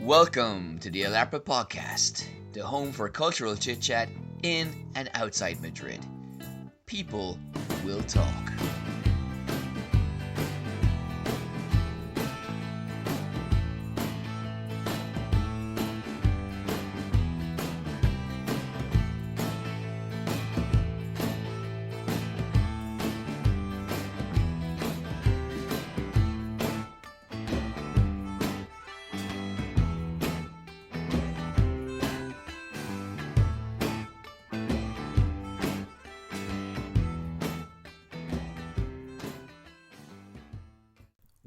Welcome to the Alarpa Podcast, the home for cultural chit-chat in and outside Madrid. People will talk.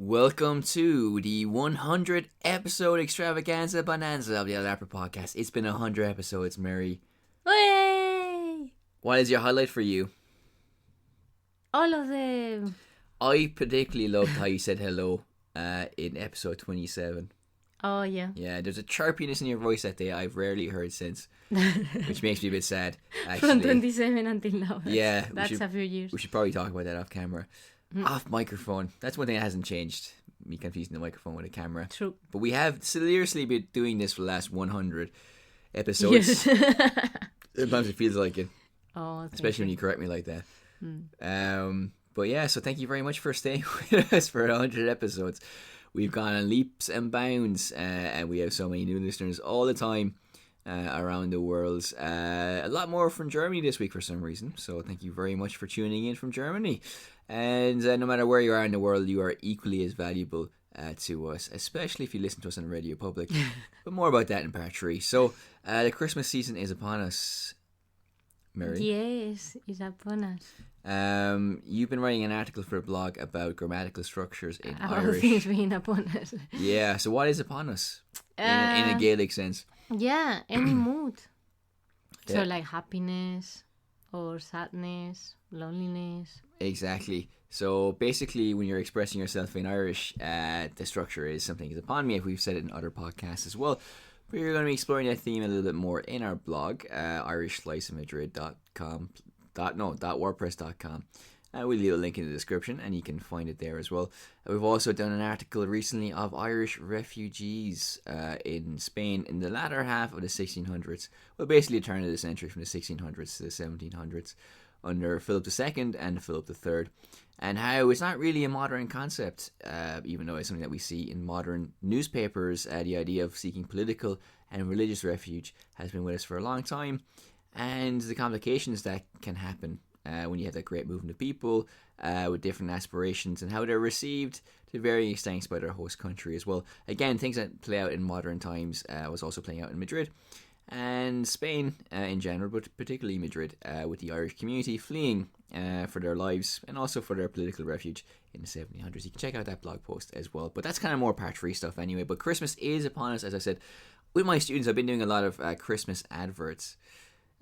Welcome to the 100 episode extravaganza bonanza of the Alarpa Podcast. It's been 100 episodes, Mary. Way! What is your highlight for you? All of them. I particularly loved how you said hello in episode 27. Oh, yeah. Yeah, there's a chirpiness in your voice that day I've rarely heard since, which makes me a bit sad, actually. From 27 until now. Yeah. That's a few years. We should probably talk about that off camera. Off microphone. That's one thing that hasn't changed. Me confusing the microphone with a camera. True. But we have seriously been doing this for the last 100 episodes. Yes. Sometimes it feels like it. Oh, especially when you correct me like that. But yeah, so thank you very much for staying with us for 100 episodes. We've gone on leaps and bounds, and we have so many new listeners all the time around the world. A lot more from Germany this week for some reason. So thank you very much for tuning in from Germany. And no matter where you are in the world, you are equally as valuable to us, especially if you listen to us on Radio Public. But more about that in part 3. So the Christmas season is upon us, Mary. Yes, it's upon us. You've been writing an article for a blog about grammatical structures in All Irish. things being upon us. Yeah, so what is upon us in a Gaelic sense? Yeah, any mood. Yeah. So like happiness or sadness, loneliness. Exactly. So basically, when you're expressing yourself in Irish, the structure is something is upon me. We've said it in other podcasts as well. But you're going to be exploring that theme a little bit more in our blog, irishsliceofmadrid.wordpress.com. We'll leave a link in the description, and you can find it there as well. We've also done an article recently of Irish refugees in Spain in the latter half of the 1600s. Well, basically a turn of the century from the 1600s to the 1700s under Philip II and Philip III. And how it's not really a modern concept, even though it's something that we see in modern newspapers. The idea of seeking political and religious refuge has been with us for a long time. And the complications that can happen when you have that great movement of people with different aspirations and how they're received to varying extents by their host country as well. Again, things that play out in modern times was also playing out in Madrid and Spain in general, but particularly Madrid, with the Irish community fleeing for their lives and also for their political refuge in the 1700s. You can check out that blog post as well. But that's kind of more part 3 stuff anyway. But Christmas is upon us, as I said. With my students, I've been doing a lot of Christmas adverts.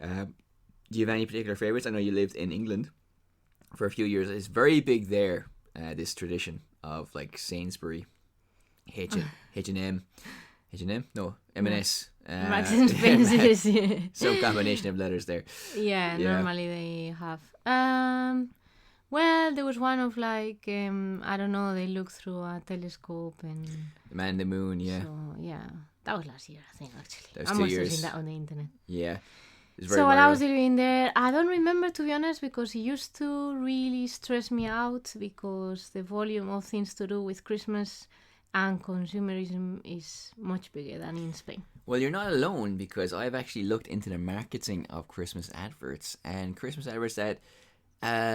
Do you have any particular favourites? I know you lived in England for a few years. It's very big there, this tradition of like Sainsbury, H&M? No, M&S. Marks and Spencer's. Some combination of letters there. Yeah, normally they have. Well, there was one of like, I don't know, they look through a telescope and... The Man in the Moon, yeah. So, yeah. That was last year, I think, actually. That was I 2 must years. have seen that on the internet. Yeah. So while I was living there, I don't remember, to be honest, because it used to really stress me out because the volume of things to do with Christmas and consumerism is much bigger than in Spain. Well, you're not alone because I've actually looked into the marketing of Christmas adverts, and Christmas adverts that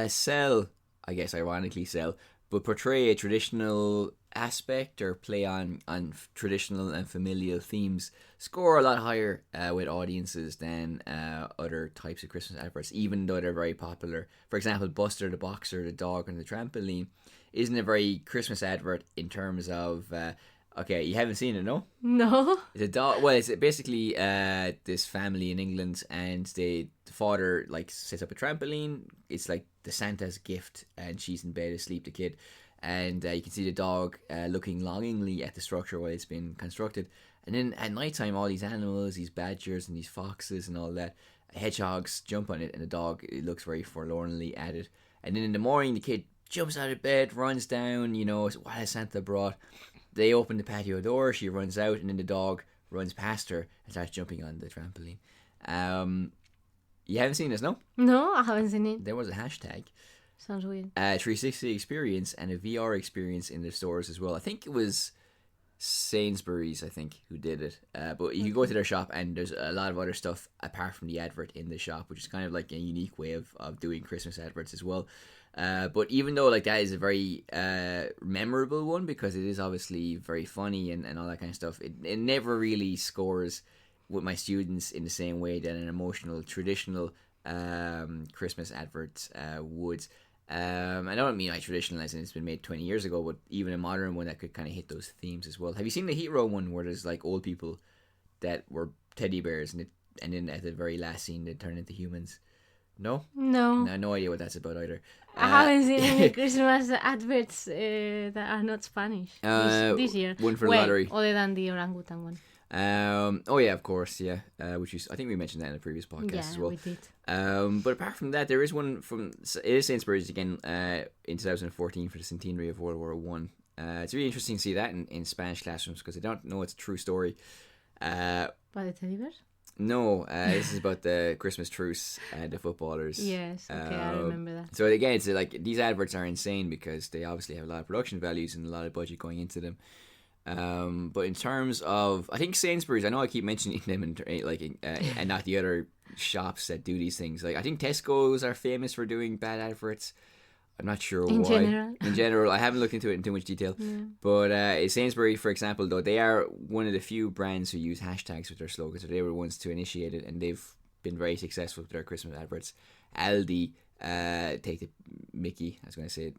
sell, I guess ironically sell, but portray a traditional aspect or play on traditional and familial themes score a lot higher with audiences than other types of Christmas adverts, even though they're very popular. For example, Buster the Boxer, the dog on the trampoline, isn't a very Christmas advert in terms of... okay, you haven't seen it, no? No. It's a dog. Well, it's basically this family in England, and the father like sets up a trampoline. It's like the Santa's gift, and she's in bed asleep, the kid, and you can see the dog looking longingly at the structure while it's been constructed. And then at nighttime, all these animals, these badgers and these foxes and all that, hedgehogs jump on it, and the dog it looks very forlornly at it. And then in the morning, the kid jumps out of bed, runs down, what has Santa brought? they open the patio door, she runs out, and then the dog runs past her and starts jumping on the trampoline. You haven't seen this, no? No, I haven't seen it. There was a hashtag. Sounds weird. 360 experience and a VR experience in the stores as well. I think it was Sainsbury's, who did it. But you go to their shop and there's a lot of other stuff apart from the advert in the shop, which is kind of like a unique way of doing Christmas adverts as well. But even though like that is a very memorable one, because it is obviously very funny and all that kind of stuff, it never really scores with my students in the same way that an emotional traditional Christmas advert would. I don't mean like traditional as in it's been made 20 years ago, but even a modern one that could kind of hit those themes as well. Have you seen the Hero one where there's like old people that were teddy bears and then at the very last scene they turn into humans? No? No idea what that's about either. I haven't seen any Christmas adverts that are not Spanish this year. One for the lottery. Other than the orangutan one. Oh yeah, of course, yeah. Which is, I think we mentioned that in a previous podcast as well. Yeah, we did. But apart from that, there is one from, it is Sainsbury's again in 2014 for the centenary of World War One. It's really interesting to see that in Spanish classrooms because I don't know it's a true story. By the teddy bears? No, this is about the Christmas truce and the footballers. Yes, okay, I remember that. So again, it's like these adverts are insane because they obviously have a lot of production values and a lot of budget going into them. But in terms of, I think Sainsbury's, I know I keep mentioning them and not the other shops that do these things. Like I think Tesco's are famous for doing bad adverts. I'm not sure why. In general, I haven't looked into it in too much detail. Yeah. But Sainsbury, for example, though, they are one of the few brands who use hashtags with their slogans. So they were the ones to initiate it, and they've been very successful with their Christmas adverts. Aldi take the Mickey. I was going to say it.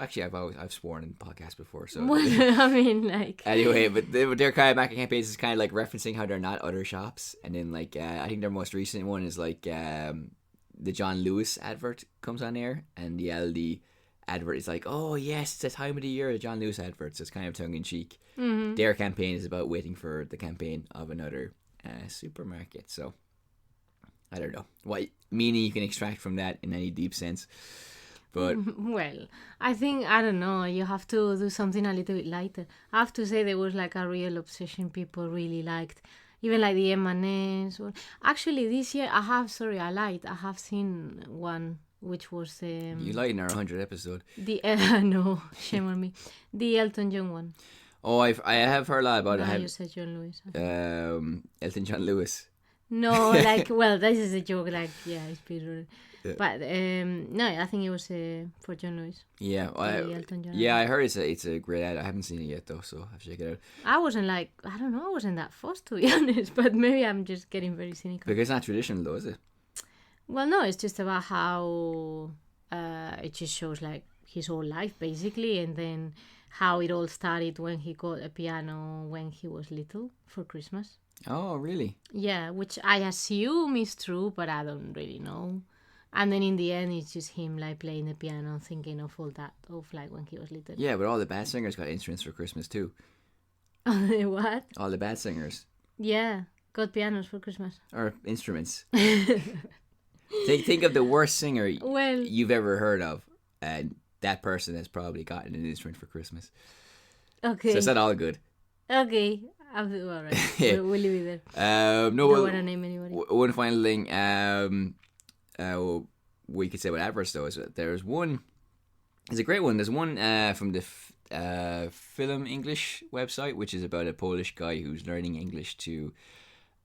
Actually, I've sworn in podcasts before, so I mean, like anyway, but their kind of marketing campaigns is kind of like referencing how they're not other shops, and then like I think their most recent one is like the John Lewis advert comes on air, and the Aldi advert is like, oh yes, it's the time of the year, the John Lewis advert, so it's kind of tongue in cheek. Mm-hmm. Their campaign is about waiting for the campaign of another supermarket, so I don't know what meaning you can extract from that in any deep sense. But well, I think, I don't know, you have to do something a little bit lighter. I have to say there was like a real obsession people really liked. Even like the M&Ms. Actually, this year I have seen one which was... you lied in our 100th episode. No, shame on me. The Elton John one. Oh, I have heard a lot about it. You said John Lewis. Elton John Lewis. No, like, well, this is a joke, like, yeah, it's Peter. But no, I think it was for John Lewis. Yeah, I heard it's a great ad. I haven't seen it yet though, so I have to check it out. I wasn't that fussed to be honest, but maybe I'm just getting very cynical. Because it's not traditional though, is it? Well, no, it's just about how it just shows like his whole life basically, and then how it all started when he got a piano when he was little for Christmas. Oh, really? Yeah, which I assume is true, but I don't really know. And then in the end, it's just him like playing the piano and thinking of all that, of like when he was little. Yeah, but all the bad singers got instruments for Christmas too. What? All the bad singers. Yeah, got pianos for Christmas. Or instruments. Think of the worst singer you've ever heard of, and that person has probably gotten an instrument for Christmas. Okay. So it's not all good. Okay. All right. We'll leave it there. No, don't want to name anybody. One final thing we could say about adverts though is that there's one, it's a great one. There's one from the Film English website, which is about a Polish guy who's learning English to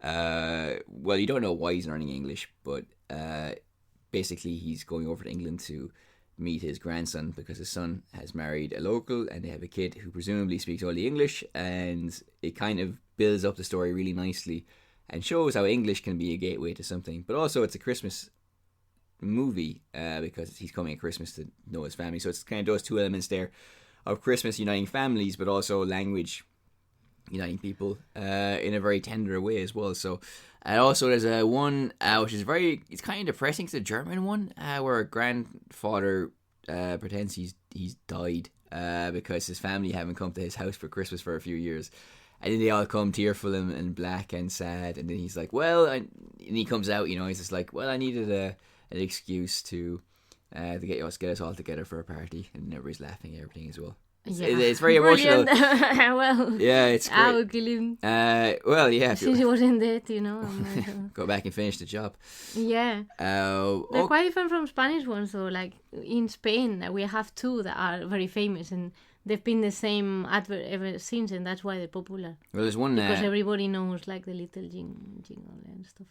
well, you don't know why he's learning English, but basically he's going over to England to meet his grandson because his son has married a local and they have a kid who presumably speaks only English, and it kind of builds up the story really nicely and shows how English can be a gateway to something. But also it's a Christmas movie because he's coming at Christmas to know his family, so it's kind of those two elements there of Christmas uniting families but also language uniting people in a very tender way as well. So also there's a one which is it's kind of depressing. It's a German one where a grandfather pretends he's died because his family haven't come to his house for Christmas for a few years, and then they all come tearful and black and sad, and then he's like, well, and he comes out, he's just like, well, I needed an excuse to get us all together for a party, and everybody's laughing at everything as well. It's very emotional. Well, Yeah, it's great. I would kill him. Well, yeah. Since he wasn't dead, you know. Go back and finish the job. Yeah. They're quite different from Spanish ones, though. Like in Spain, we have two that are very famous, and they've been the same advert ever since, and that's why they're popular. Well, there's one because everybody knows like the little jingle and stuff.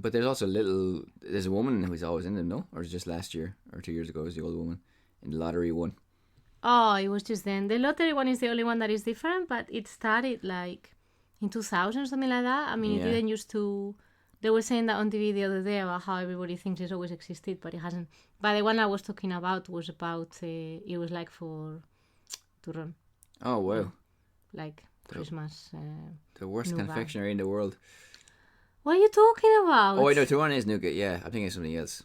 But there's also there's a woman who's always in them, no? Or is it just last year or 2 years ago? Was the old woman in the lottery one? Oh, it was just then. The lottery one is the only one that is different, but it started like in 2000 or something like that. I mean, It didn't used to. They were saying that on TV the other day about how everybody thinks it's always existed, but it hasn't. But the one I was talking about was about it was like for to run. Oh wow! Like Christmas. The worst confectionery in the world. What are you talking about? Oh wait, no, Turon is nougat. Yeah, I'm thinking of something else.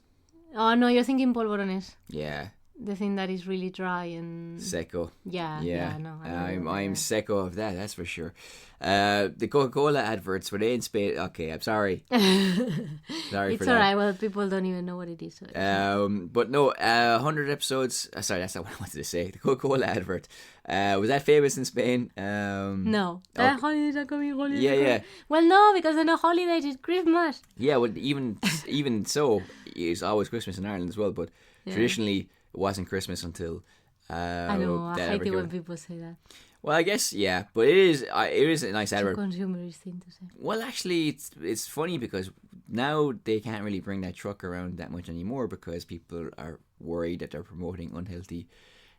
Oh no, you're thinking polvorones. Yeah. The thing that is really dry and seco. Yeah. No, I'm seco of that. That's for sure. The Coca-Cola adverts, were they in Spain? Okay, I'm sorry. Sorry it's for that. alright. Well, people don't even know what it is. So but no, 100 episodes. Sorry, that's not what I wanted to say. The Coca-Cola advert. Was that famous in Spain? No. Holidays are coming. Holidays. Yeah. Well, no, because they're not holidays. It's Christmas. Yeah, well, even so, it's always Christmas in Ireland as well. But traditionally, it wasn't Christmas until. I know. I hate it when people say that. Well, I guess yeah, but it is a nice advert. It's a consumerist thing to say. Well, actually, it's funny because now they can't really bring that truck around that much anymore because people are worried that they're promoting unhealthy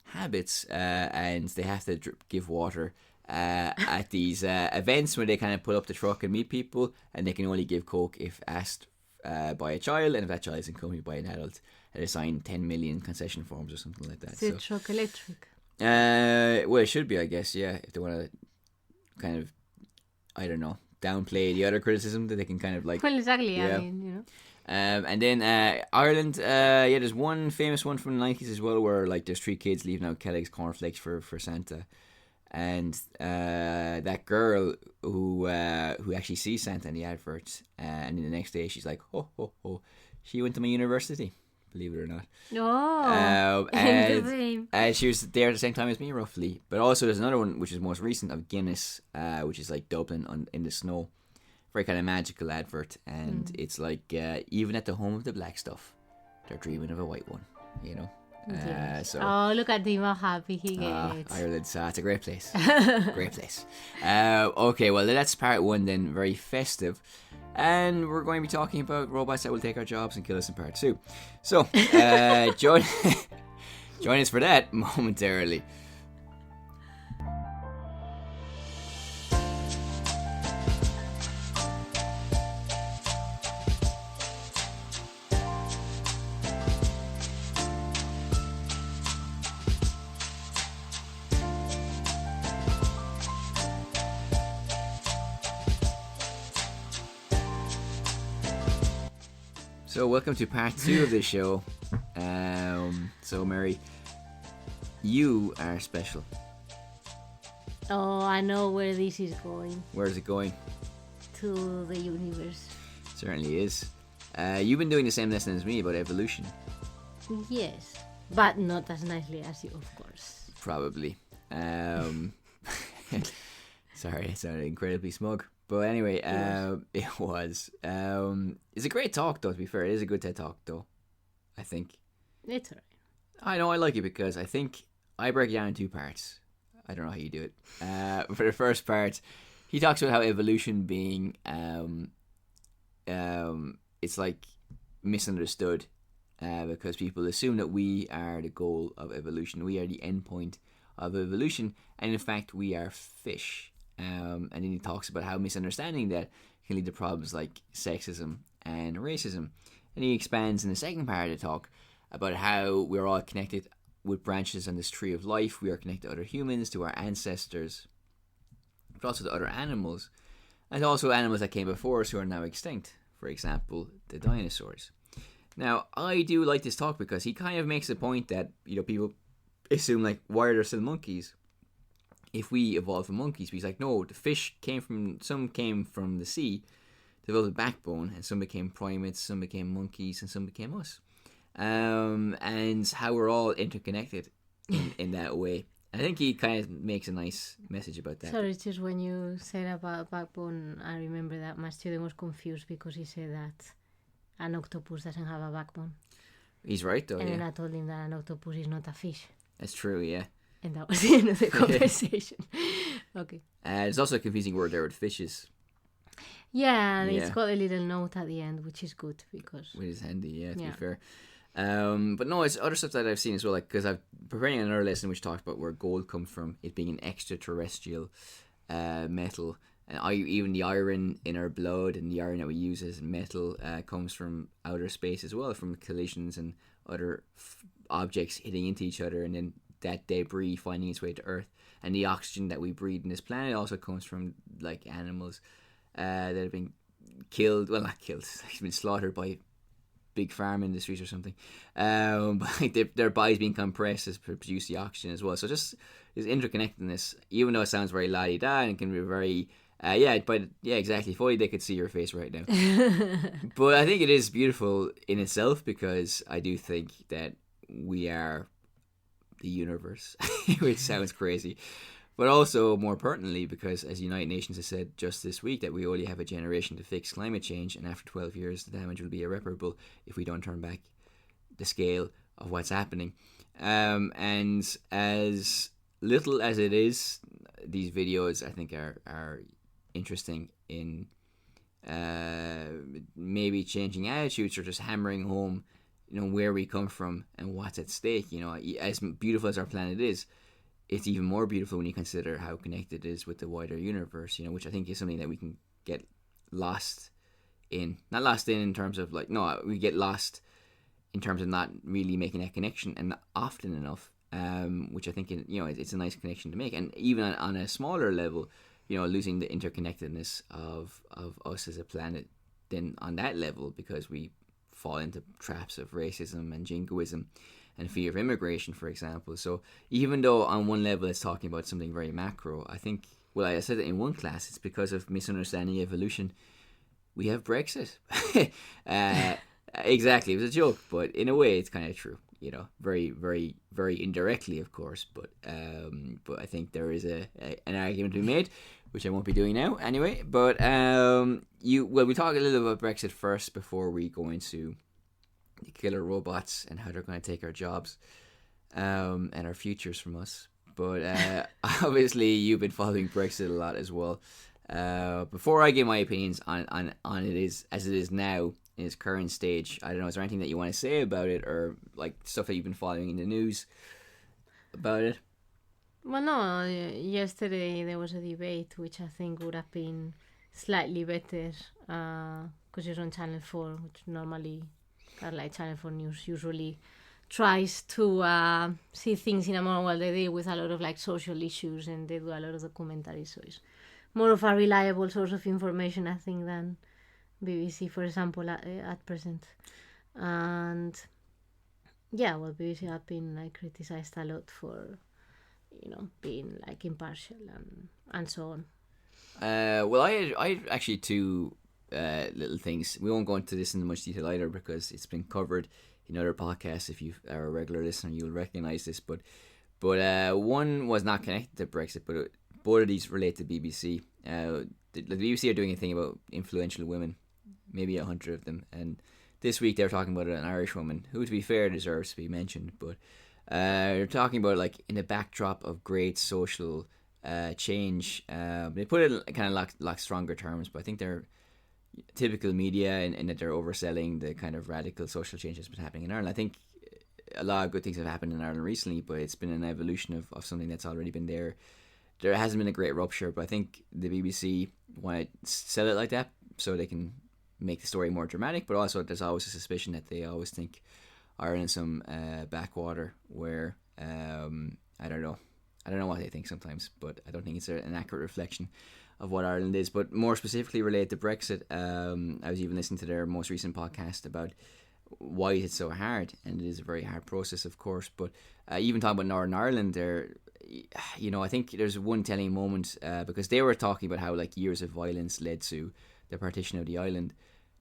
habits, and they have to give water at these events when they kind of pull up the truck and meet people, and they can only give Coke if asked by a child, and if that child is accompanied by an adult, they sign 10 million concession forms or something like that. Is the truck electric? Well, it should be, I guess, yeah. If they want to kind of, I don't know, downplay the other criticism that they can kind of like. Well, exactly. Yeah. I mean, you know. And then Ireland, there's one famous one from the 90s as well where like there's 3 kids leaving out Kellogg's cornflakes for Santa, and that girl who actually sees Santa in the advert, and then the next day she's like, ho ho ho, she went to my university, believe it or not. Oh, and she was there at the same time as me roughly. But also there's another one which is most recent of Guinness, which is like Dublin in the snow. Very kind of magical advert, and it's like even at the home of the black stuff, they're dreaming of a white one, you know. Yes. Oh, look at him, how happy he gets. Ireland, it's a great place. Great place. Okay, well that's part 1 then, very festive, and we're going to be talking about robots that will take our jobs and kill us in part 2. So join us for that momentarily. So welcome to part 2 of the show. So Mary, you are special. Oh, I know where this is going. Where is it going? To the universe. It certainly is. You've been doing the same lesson as me about evolution. Yes, but not as nicely as you, of course. Probably. Sorry, it sounded incredibly smug. But anyway, it was. It's a great talk, though, to be fair. It is a good TED Talk, though, I think. It's alright. I know, I like it because I think I break it down in 2 parts. I don't know how you do it. For the first part, he talks about how evolution being, it's like misunderstood because people assume that we are the goal of evolution. We are the end point of evolution. And in fact, we are fish. And then he talks about how misunderstanding that can lead to problems like sexism and racism. And he expands in the second part of the talk about how we're all connected with branches on this tree of life. We are connected to other humans, to our ancestors, but also to other animals, and also animals that came before us who are now extinct. For example, the dinosaurs. Now, I do like this talk because he kind of makes the point that, you know, people assume like, why are there still monkeys if we evolved from monkeys? But he's like, no, the fish some came from the sea, developed a backbone, and some became primates, some became monkeys, and some became us. And how we're all interconnected in that way. I think he kind of makes a nice message about that. Sorry, just when you said about backbone, I remember that my student was confused because he said that an octopus doesn't have a backbone. He's right, though, and yeah. then I told him that an octopus is not a fish. That's true, yeah. And that was the end of the conversation. Okay. There's also a confusing word there with fishes. Yeah, and it's got a little note at the end, which is good because... Which is handy, yeah, to be fair. But no, it's other stuff that I've seen as well, like, because I'm preparing another lesson which talks about where gold comes from, it being an extraterrestrial metal. And even the iron in our blood and the iron that we use as metal comes from outer space as well, from collisions and other objects hitting into each other, and then that debris finding its way to Earth. And the oxygen that we breathe in this planet also comes from like animals that have been killed. Well, not killed. It's been slaughtered by big farm industries or something. But like their bodies being compressed to produce the oxygen as well. So just this interconnectedness, even though it sounds very la-di-da and it can be very... exactly. If only they could see your face right now. But I think it is beautiful in itself because I do think that we are the universe, which sounds crazy. But also, more pertinently, because as the United Nations has said just this week that we only have a generation to fix climate change, and after 12 years, the damage will be irreparable if we don't turn back the scale of what's happening. And as little as it is, these videos, I think, are interesting in maybe changing attitudes or just hammering home, where we come from and what's at stake. As beautiful as our planet is, it's even more beautiful when you consider how connected it is with the wider universe, which I think is something that we can get lost in. Not lost in terms of we get lost in terms of not really making that connection and not often enough, which I think, it's a nice connection to make. And even on a smaller level, losing the interconnectedness of us as a planet, then on that level, because we fall into traps of racism and jingoism and fear of immigration, for example. So even though on one level it's talking about something very macro, I think, I said it in one class, it's because of misunderstanding evolution. We have Brexit. Exactly, it was a joke, but in a way it's kind of true. Very, very, very indirectly, of course, but I think there is an argument to be made, which I won't be doing now anyway. But we talk a little about Brexit first before we go into the killer robots and how they're going to take our jobs and our futures from us. But obviously, you've been following Brexit a lot as well. Before I give my opinions on it as it is now in its current stage, I don't know, is there anything that you want to say about it, or like stuff that you've been following in the news about it? Well, no, yesterday there was a debate which I think would have been slightly better because it's on Channel 4, which normally, like Channel 4 News usually tries to see things in a more, they deal with a lot of like social issues and they do a lot of documentaries, so it's more of a reliable source of information, I think, than BBC, for example, at present. And BBC have been like criticized a lot for being like impartial and so on. I actually two little things. We won't go into this in much detail either because it's been covered in other podcasts. If you are a regular listener, you'll recognize this. But one was not connected to Brexit, but both of these relate to BBC. The BBC are doing a thing about influential women, maybe 100 of them, and this week they're talking about an Irish woman who, to be fair, deserves to be mentioned, but they're talking about like in the backdrop of great social change. They put it in kind of like stronger terms, but I think they're typical media in that they're overselling the kind of radical social change that's been happening in Ireland. I think a lot of good things have happened in Ireland recently, but it's been an evolution of something that's already been there. There hasn't been a great rupture, but I think the BBC want to sell it like that so they can make the story more dramatic, but also there's always a suspicion that they always think Ireland's some backwater where I don't know what they think sometimes, but I don't think it's an accurate reflection of what Ireland is. But more specifically related to Brexit, I was even listening to their most recent podcast about why it's so hard, and it is a very hard process, of course. But even talking about Northern Ireland, I think there's one telling moment because they were talking about how like years of violence led to the partition of the island.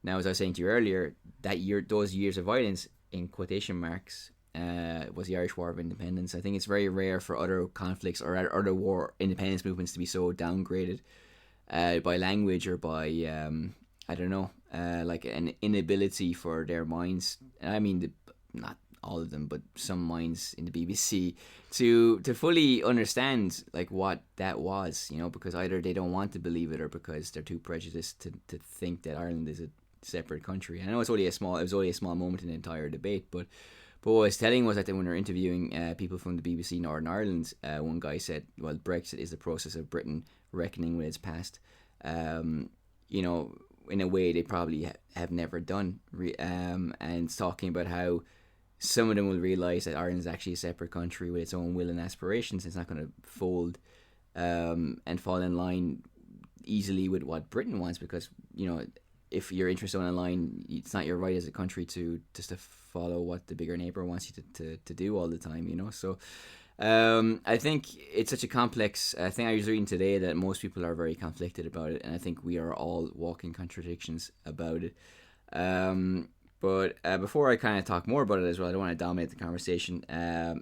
Now, as I was saying to you earlier, those years of violence, in quotation marks, was the Irish War of Independence. I think it's very rare for other conflicts or other war independence movements to be so downgraded by language or by I don't know, like an inability for their minds. I mean, not all of them, but some minds in the BBC to fully understand like what that was, because either they don't want to believe it or because they're too prejudiced to think that Ireland is a separate country. I know it was only a small moment in the entire debate, but what I was telling was that when they were interviewing people from the BBC Northern Ireland, one guy said, well, Brexit is the process of Britain reckoning with its past, in a way they probably have never done, and talking about how some of them will realise that Ireland is actually a separate country with its own will and aspirations. It's not going to fold and fall in line easily with what Britain wants, because if your interests don't align, it's not your right as a country to follow what the bigger neighbour wants you to do all the time. So I think it's such a complex thing. I was reading today that most people are very conflicted about it, and I think we are all walking contradictions about it. But before I kind of talk more about it as well, I don't want to dominate the conversation.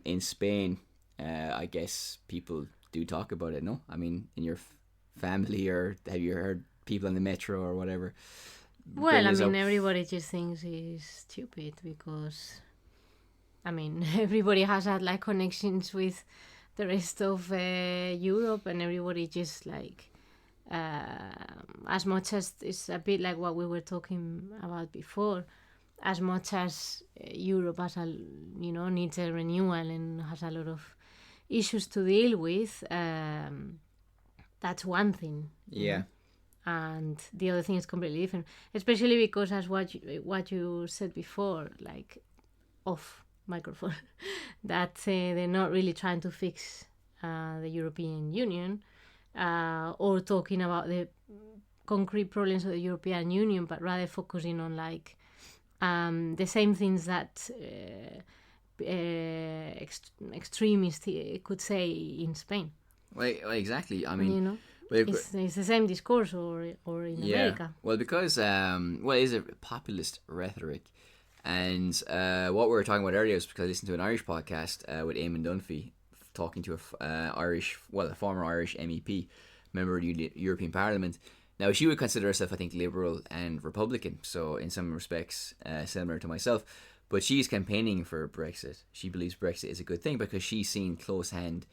In Spain, I guess people do talk about it, no? I mean, in your family, or have you heard people on the metro or whatever? Well, I mean, everybody just thinks he's stupid because, I mean, everybody has had like connections with the rest of Europe, and everybody just like, as much as it's a bit like what we were talking about before, as much as Europe has needs a renewal and has a lot of issues to deal with, that's one thing. Yeah. And the other thing is completely different, especially because, as what you said before, like off microphone, that they're not really trying to fix the European Union or talking about the concrete problems of the European Union, but rather focusing on like the same things that extremists could say in Spain. Well, exactly. I mean, it's the same discourse, or in America. Well, because it is a populist rhetoric, and what we were talking about earlier is because I listened to an Irish podcast with Eamon Dunphy talking to a former Irish MEP, member of the European Parliament. Now, she would consider herself, I think, liberal and Republican, so in some respects similar to myself. But she's campaigning for Brexit. She believes Brexit is a good thing because she's seen close hand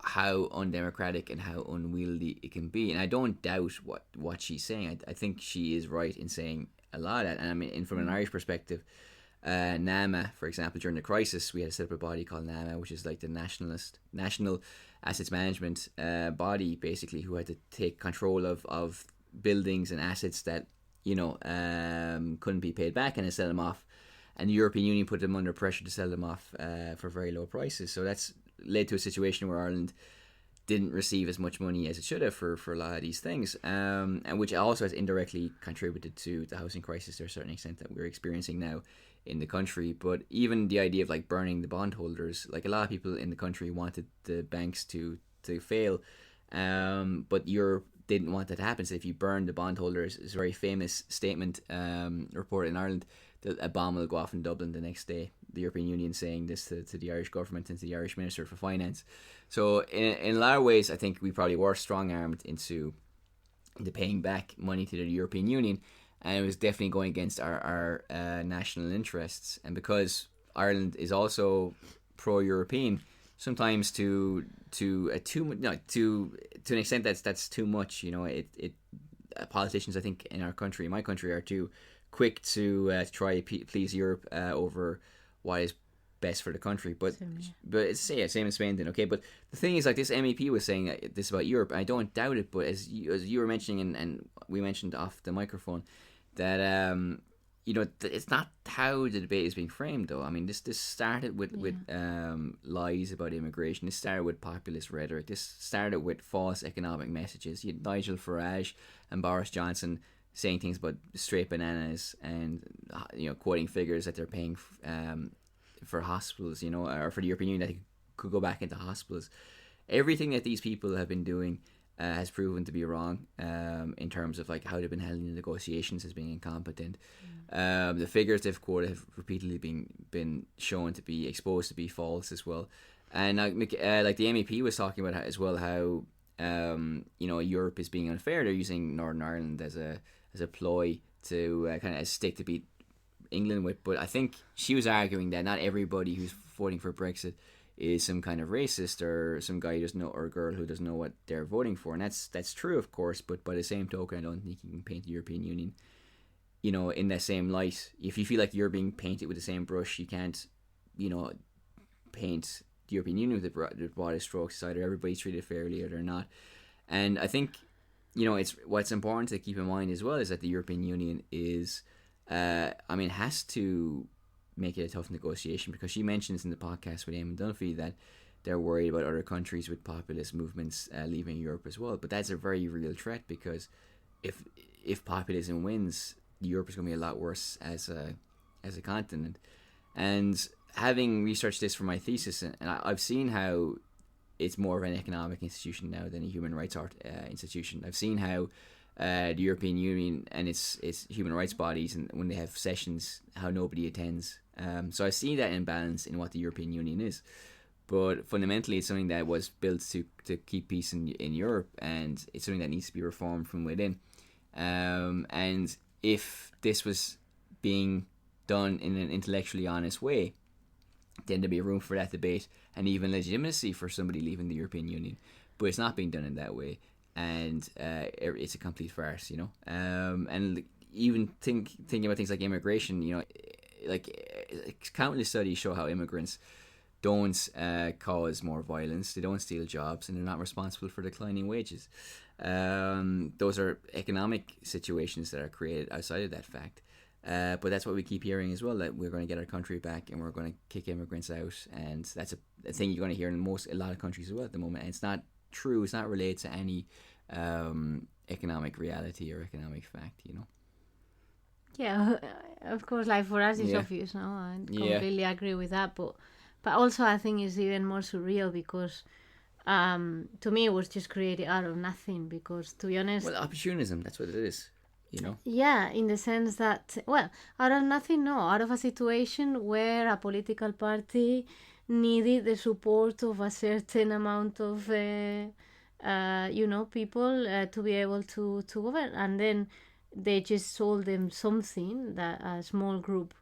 how undemocratic and how unwieldy it can be. And I don't doubt what she's saying. I think she is right in saying a lot of that. And I mean, from an Irish perspective, NAMA, for example, during the crisis, we had a separate body called NAMA, which is like the National Assets Management body, basically, who had to take control of buildings and assets that couldn't be paid back and sell them off. And the European Union put them under pressure to sell them off for very low prices. So that's led to a situation where Ireland didn't receive as much money as it should have for a lot of these things, and which also has indirectly contributed to the housing crisis to a certain extent that we're experiencing now in the country. But even the idea of like burning the bondholders, like a lot of people in the country wanted the banks to fail, but Europe didn't want that to happen. So if you burn the bondholders, it's a very famous statement reported in Ireland that a bomb will go off in Dublin the next day. The European Union saying this to the Irish government and to the Irish Minister for Finance. So in a lot of ways, I think we probably were strong-armed into the paying back money to the European Union, and it was definitely going against our national interests. And because Ireland is also pro-European, sometimes to an extent that's too much. Politicians, I think, in my country, are too quick to try please Europe over what is best for the country. But same in Spain then. Okay, but the thing is, like, this MEP was saying this about Europe, and I don't doubt it. But as you were mentioning, and we mentioned off the microphone, that it's not how the debate is being framed, though. I mean, this started with lies about immigration. This started with populist rhetoric. This started with false economic messages. You had Nigel Farage and Boris Johnson saying things about straight bananas and quoting figures that they're paying for hospitals, or for the European Union, that they could go back into hospitals. Everything that these people have been doing has proven to be wrong in terms of like how they've been handling the negotiations as being incompetent. The figures they've quoted have repeatedly been shown to be exposed to be false as well. And like the MEP was talking about as well how Europe is being unfair. They're using Northern Ireland as a ploy to kind of a stick to beat England with. But I think she was arguing that not everybody who's voting for Brexit is some kind of racist or some guy who doesn't know, or a girl who doesn't know what they're voting for, and that's true, of course. But by the same token, I don't think you can paint the European Union, in that same light. If you feel like you're being painted with the same brush, you can't, paint the European Union with the broadest strokes. It's either everybody's treated fairly or they're not. And I think, it's what's important to keep in mind as well is that the European Union is, has to make it a tough negotiation, because she mentions in the podcast with Eamon Dunphy that they're worried about other countries with populist movements leaving Europe as well. But that's a very real threat, because if populism wins, Europe is going to be a lot worse as a continent. And having researched this for my thesis, and I've seen how it's more of an economic institution now than a human rights institution. I've seen how the European Union and its human rights bodies, and when they have sessions, how nobody attends. So I see that imbalance in what the European Union is. But fundamentally, it's something that was built to keep peace in Europe, and it's something that needs to be reformed from within. And if this was being done in an intellectually honest way, then there'd be room for that debate and even legitimacy for somebody leaving the European Union. But it's not being done in that way, and it's a complete farce, And even thinking about things like immigration, countless studies show how immigrants don't cause more violence, they don't steal jobs, and they're not responsible for declining wages. Those are economic situations that are created outside of that fact. But that's what we keep hearing as well, that we're going to get our country back and we're going to kick immigrants out, and that's a thing you're going to hear in a lot of countries as well at the moment. And it's not true, it's not related to any economic reality or economic fact, Yeah, of course, like for us it's obvious, no? I completely agree with that, but also I think it's even more surreal, because to me it was just created out of nothing, because to be honest... Well, opportunism, that's what it is, Yeah, in the sense that, out of nothing, no, out of a situation where a political party needed the support of a certain amount of, people to be able to govern, and then they just sold them something that a small group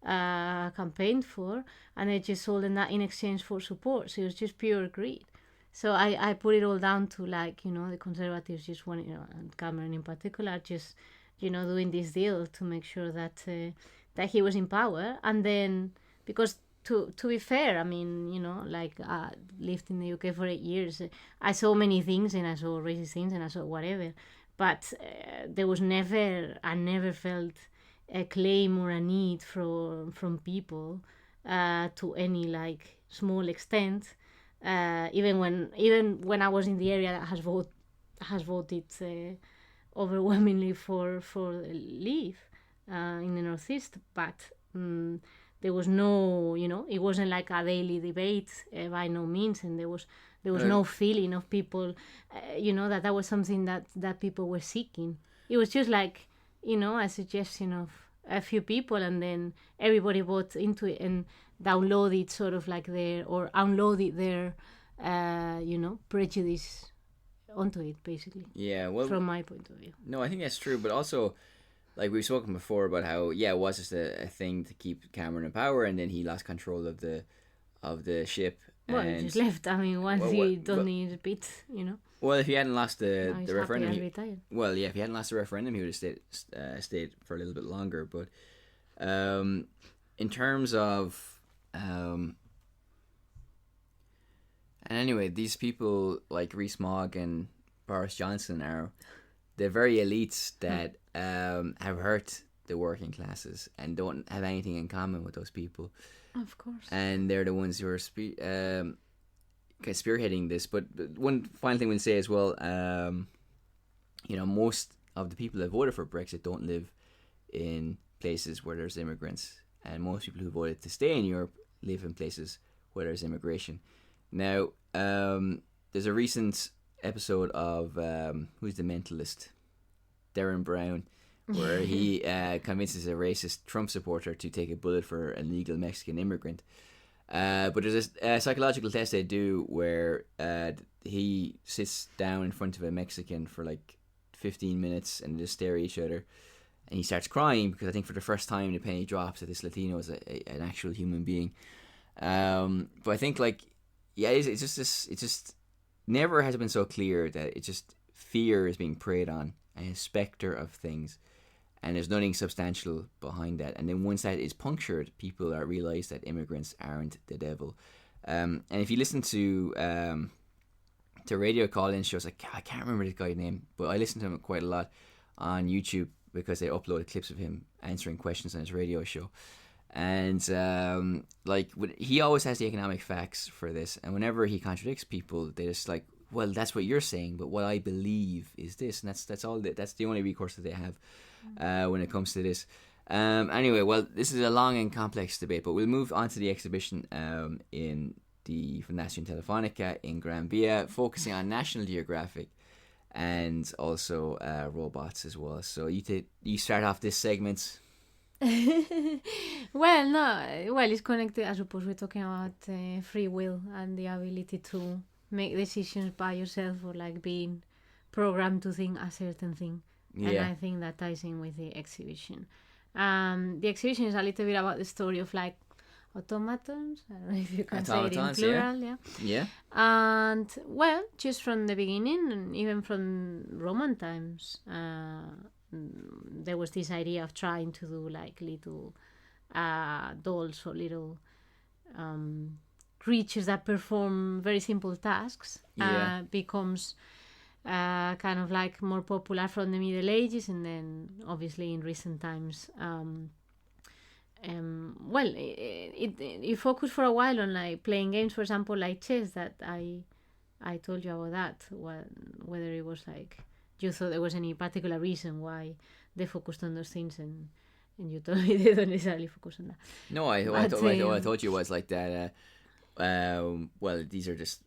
campaigned for, and they just sold them that in exchange for support. So it was just pure greed. So I put it all down to, the Conservatives just wanted, and Cameron in particular, just, doing this deal to make sure that that he was in power. And then, because to be fair, I mean, lived in the UK for 8 years, I saw many things, and I saw racist things, and I saw whatever. But there was I never felt a claim or a need from people to any small extent. Even when I was in the area that has voted overwhelmingly for Leave in the Northeast, but there was no, it wasn't like a daily debate by no means, and there was no feeling of people, that was something that people were seeking. It was just a suggestion of a few people, and then everybody bought into it and downloaded unloaded their, prejudice onto it, basically. Yeah, well, from my point of view. No, I think that's true, but also, we've spoken before about how, it was just a thing to keep Cameron in power, and then he lost control of the ship. Well, he just left. I mean, once he done his bit, Well, if he hadn't lost the referendum, if he hadn't lost the referendum, he would have stayed for a little bit longer. But in terms of and anyway, these people like Rees-Mogg and Boris Johnson they're very elites that have hurt the working classes and don't have anything in common with those people. Of course. And they're the ones who are spearheading this. But one final thing we'll say as well, most of the people that voted for Brexit don't live in places where there's immigrants. And most people who voted to stay in Europe live in places where there's immigration. Now, there's a recent episode of Who's the Mentalist? Darren Brown, where he convinces a racist Trump supporter to take a bullet for an illegal Mexican immigrant. But there's a psychological test they do where he sits down in front of a Mexican for like 15 minutes and they just stare at each other. And he starts crying because I think for the first time the penny drops that this Latino is an actual human being. But I think like, yeah, it's just this. It just never has been so clear that it's just fear is being preyed on, a specter of things, and there's nothing substantial behind that. And then once that is punctured, people realize that immigrants aren't the devil. And if you listen to radio call-in shows, I can't remember this guy's name, but I listen to him quite a lot on YouTube because they upload clips of him answering questions on his radio show. And he always has the economic facts for this, and whenever he contradicts people, they just like, well, that's what you're saying, but what I believe is this, and that's the only recourse that they have when it comes to this. Anyway, well, this is a long and complex debate, but we'll move on to the exhibition in the Fundación Telefónica in Gran Via, focusing on National Geographic and also robots as well. So you start off this segment. Well, it's connected. I suppose we're talking about free will and the ability to make decisions by yourself, or like being programmed to think a certain thing. Yeah. And I think that ties in with the exhibition. The exhibition is a little bit about the story of like automatons. I don't know if you can say it in plural. Yeah. And well, just from the beginning, and even from Roman times, there was this idea of trying to do like little dolls or little creatures that perform very simple tasks. Becomes kind of like more popular from the Middle Ages, and then obviously in recent times it focused for a while on like playing games, for example, like chess, that I told you about that, whether it was like you thought there was any particular reason why they focused on those things, and you told me they don't necessarily focus on that. No, I thought you was like that. Well, these are just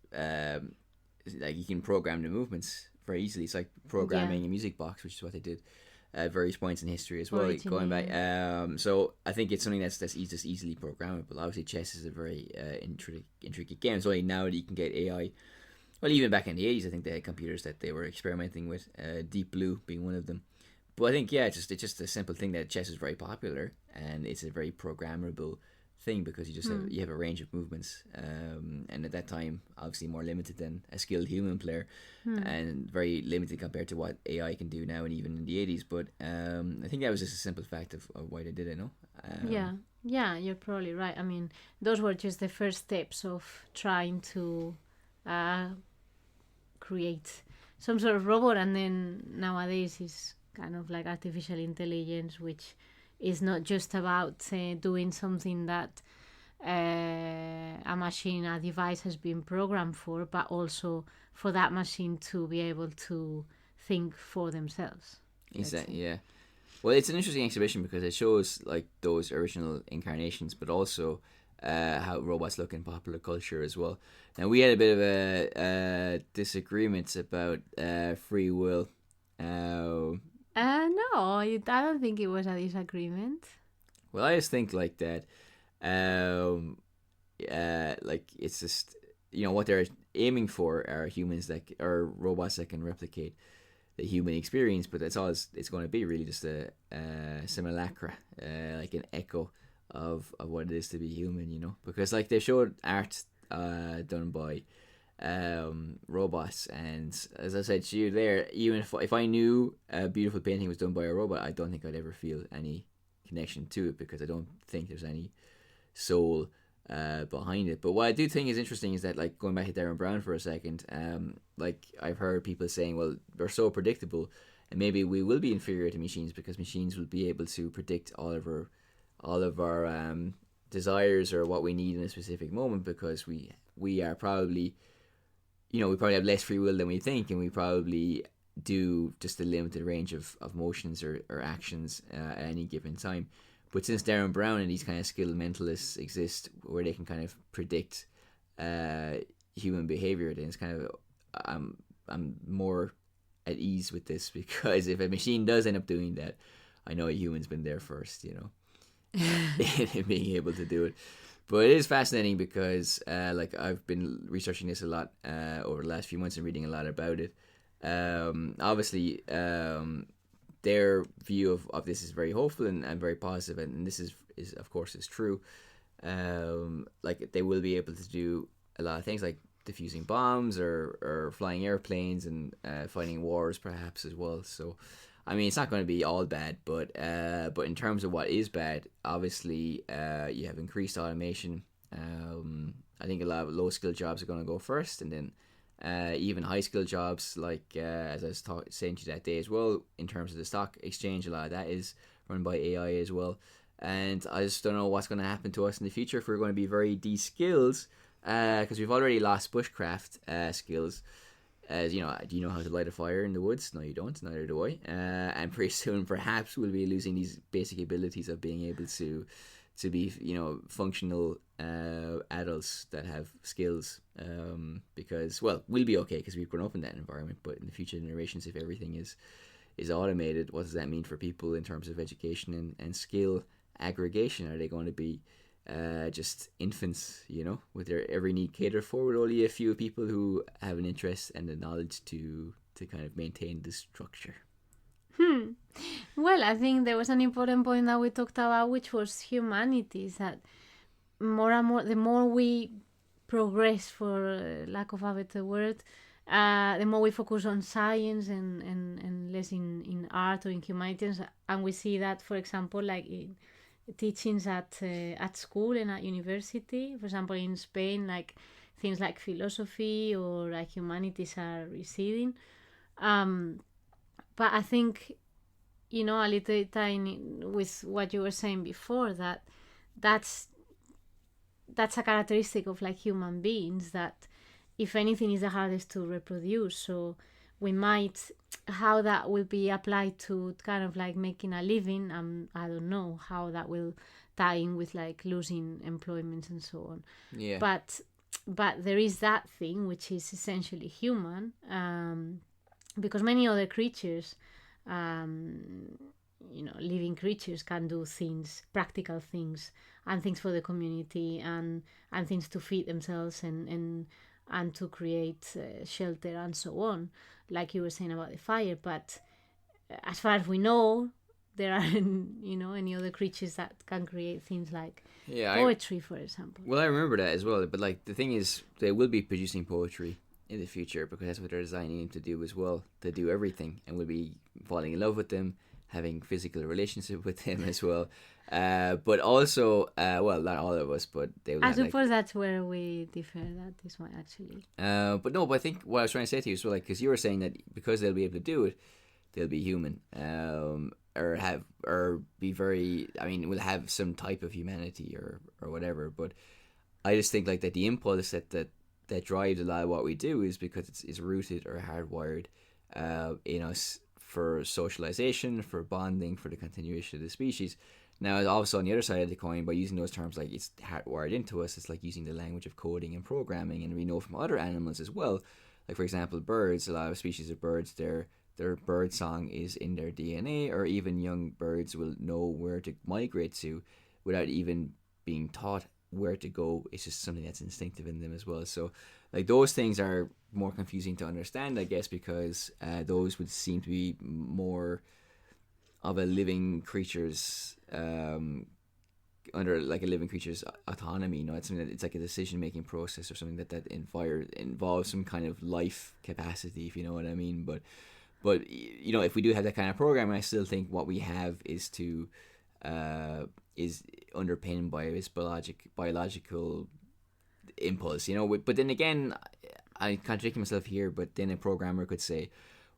like you can program the movements very easily. It's like programming a music box, which is what they did at various points in history as well. Going back, so I think it's something that's just easily programmable. Obviously, chess is a very intricate game. It's only now that you can get AI. Well, even back in the 80s, I think they had computers that they were experimenting with, Deep Blue being one of them. But I think, it's just a simple thing that chess is very popular, and it's a very programmable thing because you just you have a range of movements, and at that time, obviously more limited than a skilled human player, and very limited compared to what AI can do now and even in the 80s. But I think that was just a simple fact of why they did it, no? Yeah, you're probably right. I mean, those were just the first steps of trying to create some sort of robot, and then nowadays is kind of like artificial intelligence, which is not just about doing something that a device has been programmed for, but also for that machine to be able to think for themselves. Exactly, yeah. Well, it's an interesting exhibition because it shows like those original incarnations, but also how robots look in popular culture as well. Now, we had a bit of a disagreement about free will. No, I don't think it was a disagreement. Well, I just think like that. Like it's just what they're aiming for are humans that are robots that can replicate the human experience, but that's all it's going to be, really just a simulacra, like an echo of what it is to be human, because like they showed art done by robots, and as I said to you there, even if I knew a beautiful painting was done by a robot, I don't think I'd ever feel any connection to it because I don't think there's any soul behind it. But what I do think is interesting is that, like, going back to Darren Brown for a second, like I've heard people saying, well, they're so predictable and maybe we will be inferior to machines because machines will be able to predict all of our desires or what we need in a specific moment, because we are probably, we probably have less free will than we think, and we probably do just a limited range of motions or actions at any given time. But since Darren Brown and these kind of skilled mentalists exist where they can kind of predict human behavior, then it's kind of I'm more at ease with this because if a machine does end up doing that, I know a human's been there first, in being able to do it. But it is fascinating because, I've been researching this a lot over the last few months and reading a lot about it. Obviously, their view of this is very hopeful and very positive, and this is of course is true. They will be able to do a lot of things like diffusing bombs or flying airplanes and fighting wars perhaps as well. So I mean, it's not going to be all bad, but in terms of what is bad, obviously you have increased automation. I think a lot of low skilled jobs are going to go first, and then even high skilled jobs, as I was saying to you that day as well, in terms of the stock exchange, a lot of that is run by AI as well. And I just don't know what's going to happen to us in the future if we're going to be very de-skilled, because we've already lost bushcraft skills. As you know, do you know how to light a fire in the woods? No, you don't. Neither do I. And pretty soon, perhaps, we'll be losing these basic abilities of being able to be, functional adults that have skills. Because, well, we'll be okay because we've grown up in that environment. But in the future generations, if everything is automated, what does that mean for people in terms of education and skill aggregation? Are they going to be just infants, with their every need catered for, with only a few people who have an interest and the knowledge to kind of maintain this structure? Well, I think there was an important point that we talked about, which was humanity. Is that more and more, the more we progress, for lack of a better word, the more we focus on science and less in art or in humanities. And we see that, for example, like in teachings at school and at university. For example, in Spain, like things like philosophy or like humanities are receding. But I think, a little tiny with what you were saying before, that's a characteristic of like human beings, that if anything is the hardest to reproduce. So we might, how that will be applied to kind of like making a living, I don't know how that will tie in with like losing employment and so on. Yeah. But there is that thing which is essentially human, because many other creatures, living creatures can do things, practical things, and things for the community, and things to feed themselves and to create shelter and so on, like you were saying about the fire. But as far as we know, there aren't, any other creatures that can create things like poetry, for example. Well, I remember that as well. But like the thing is, they will be producing poetry in the future because that's what they're designing to do as well. To do everything, and we'll be falling in love with them, having physical relationship with them as well. But also, well, not all of us, but they will. I suppose that's where we differ. That is why, actually. But no, but I think what I was trying to say to you is, well, like, because you were saying that because they'll be able to do it, they'll be human, or be very. I mean, will have some type of humanity or whatever. But I just think like that the impulse that drives a lot of what we do is because it's rooted or hardwired in us for socialization, for bonding, for the continuation of the species. Now, also on the other side of the coin, by using those terms like it's hardwired into us, it's like using the language of coding and programming. And we know from other animals as well, like for example, birds, a lot of species of birds, their bird song is in their DNA, or even young birds will know where to migrate to without even being taught where to go. It's just something that's instinctive in them as well. So like those things are more confusing to understand, I guess, because those would seem to be more of a living creature's under like a living creature's autonomy. It's something that it's like a decision making process or something that involves some kind of life capacity, if you know what I mean. But if we do have that kind of program, I still think what we have is underpinned by this biological impulse, But then again, I contradict myself here. But then a programmer could say,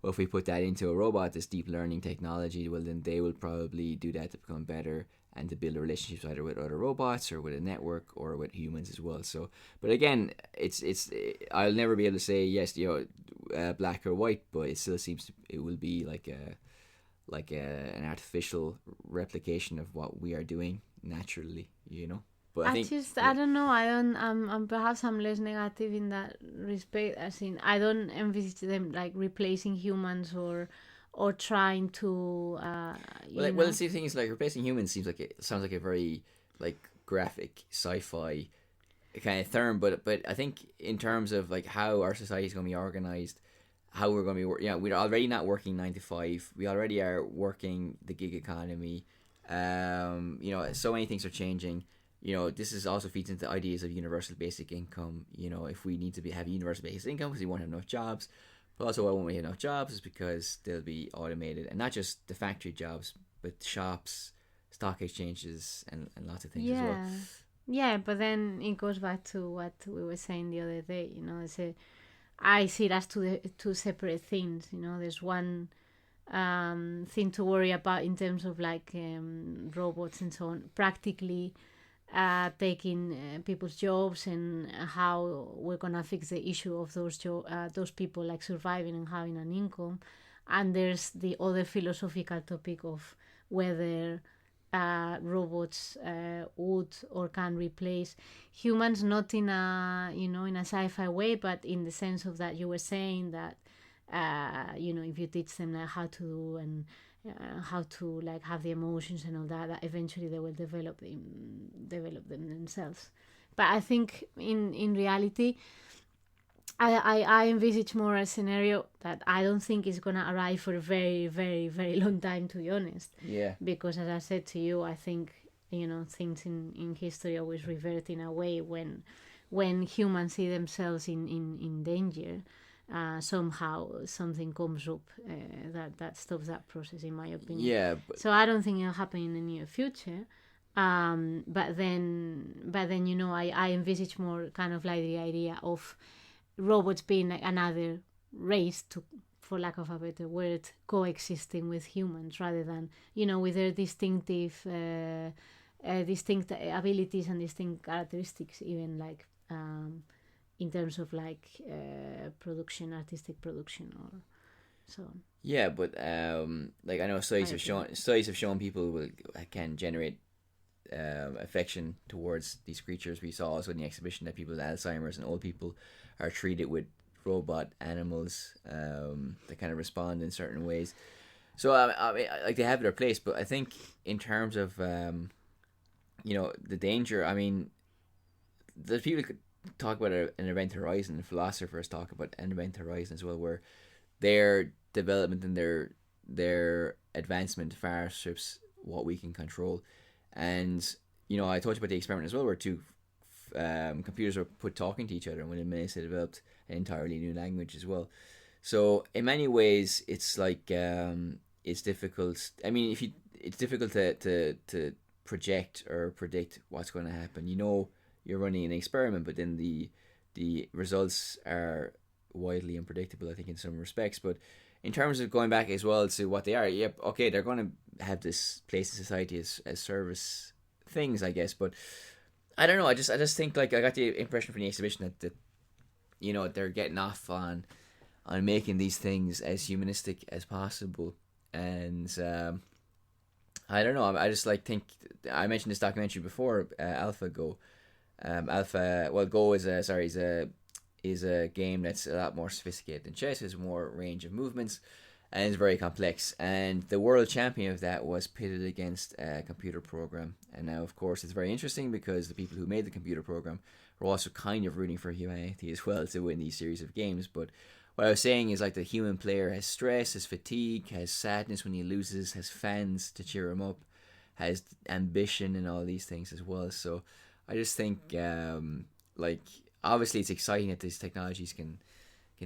well, if we put that into a robot, this deep learning technology, well, then they will probably do that to become better and to build relationships either with other robots or with a network or with humans as well. So, but again, I'll never be able to say yes, black or white, but it still seems it will be like an artificial replication of what we are doing naturally, But I think I don't know. Perhaps I'm less negative in that respect. As in, I don't envisage them like replacing humans or trying to, well, the thing is, like, replacing humans sounds like a very like graphic sci-fi kind of term, but I think in terms of like how our society is going to be organized, how we're going to be we're already not working 9 to 5. We already are working the gig economy. So many things are changing. This is also feeds into ideas of universal basic income. If we need to have universal basic income because we won't have enough jobs, but also why won't we have enough jobs is because they'll be automated, and not just the factory jobs, but shops, stock exchanges, and lots of things as well. Yeah, but then it goes back to what we were saying the other day. I see it as two separate things. There's one thing to worry about in terms of like robots and so on, practically taking people's jobs, and how we're gonna fix the issue of those people like surviving and having an income. And there's the other philosophical topic of whether robots would or can replace humans, not in a in a sci-fi way, but in the sense of that you were saying that if you teach them like how to do and how to like have the emotions and all that eventually they will develop them themselves. But I think in reality, I envisage more a scenario that I don't think is going to arrive for a very, very, very long time, to be honest. Yeah. Because as I said to you, I think, things in history always revert in a way when humans see themselves in danger. Somehow something comes up that stops that process, in my opinion. Yeah. So I don't think it'll happen in the near future. But then I envisage more kind of like the idea of robots being like another race, to, for lack of a better word, coexisting with humans, rather than with their distinctive distinct abilities and distinct characteristics, even like in terms of like artistic production or so on. Yeah, but like I know studies have shown people can generate affection towards these creatures. We saw also in the exhibition that people with Alzheimer's and old people are treated with robot animals that kind of respond in certain ways. So I mean, like, they have their place, but I think in terms of the danger, I mean, there's people could talk about an event horizon, and philosophers talk about an event horizon as well, where their development and their advancement far outstrips what we can control. And I talked about the experiment as well, where two computers were put talking to each other, and within minutes they developed an entirely new language as well. So in many ways, it's like it's difficult. I mean, it's difficult to project or predict what's going to happen. You're running an experiment, but then the results are widely unpredictable, I think, in some respects. But in terms of going back as well to what they are, yep, okay, they're going to have this place in society as service things, I guess. But I don't know. I just think, like, I got the impression from the exhibition that they're getting off on making these things as humanistic as possible. And I don't know. I just think I mentioned this documentary before, AlphaGo. Go is a game that's a lot more sophisticated than chess. Has more range of movements, and it's very complex. And the world champion of that was pitted against a computer program. And now, of course, it's very interesting because the people who made the computer program were also kind of rooting for humanity as well to win these series of games. But what I was saying is, like, the human player has stress, has fatigue, has sadness when he loses, has fans to cheer him up, has ambition and all these things as well. So I just think, obviously it's exciting that these technologies can